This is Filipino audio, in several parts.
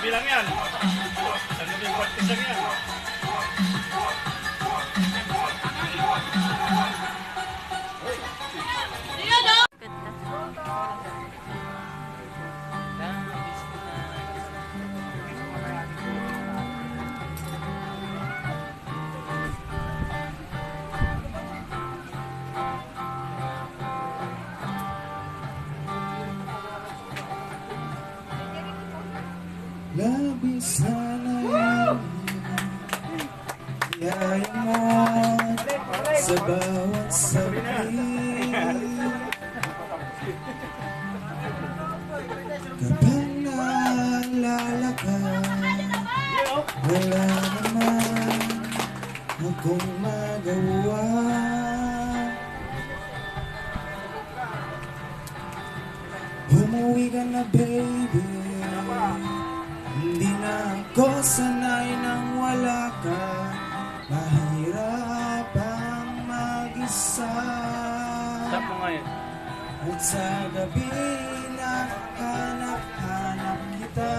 Bilang yan. Saan mo yung practice yan? Labis na lang yaya mo sa bawat sabi. Kapag naalala ka, wala naman akong magawa. Umuwi ka na, baby. Hindi na ako sanay nang wala ka. Mahirap ang mag-isa. mag-isa. Stop mo ngayon. At sa gabi na hanap-hanap kita.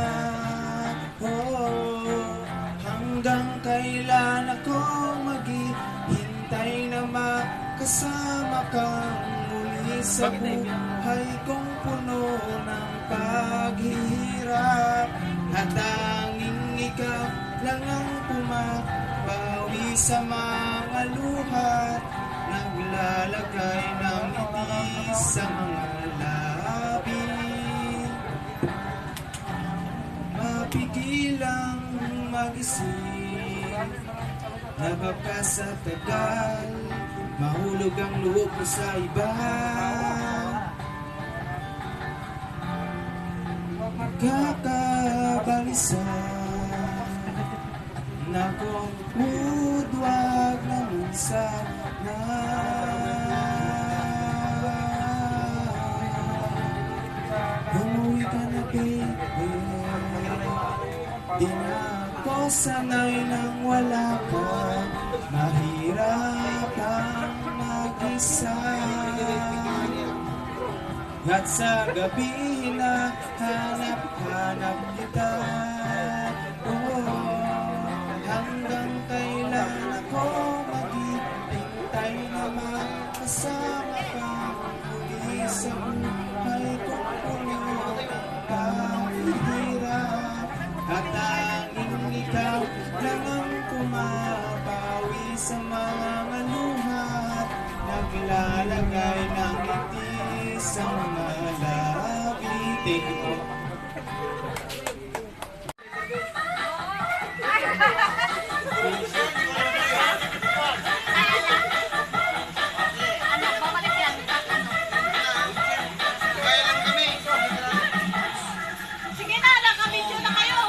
Oh, hanggang kailan ako maghihintay na makasama kang muli sa buhay kong puno ng paghihirap. At tanging ikaw lang ang pumapawi sa mga luhat, naglalagay ng ngiti sa mga labi. Mapigilang mag-isip na baka sa tagal mahulog ang loob mo sa iba. Magkakabalisa na kung wag naman sana. Umuwi ka na baby, di na ako sanay nang wala ka. Mahirap ang mag-isa. At sa gabi na hanap-hanap kita. Oh, hanggang kailan ako maghihintay na makasama ka muli sa buhay kong puno ng paghihirap. At tanging ikaw lang ang kumabawi sa mga luhat, naglalagay ng ngiti sa mga labi. Thank you po. Sige na, nakabidyo na kayo.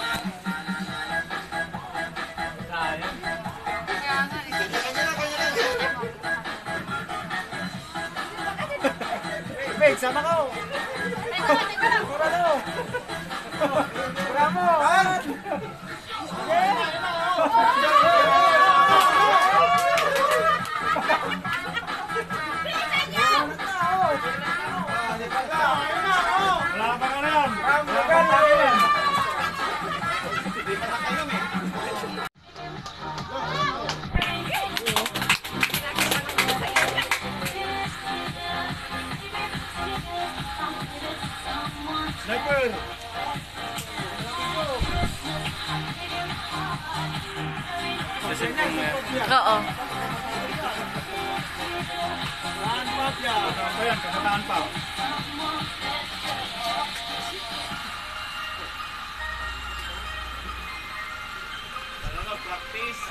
Wait, sama ka. Pura na. Pura mo. Wala pa ka rin. Sniper! Oo. Saan pa siya? Ayan, kasataan pa. Practice.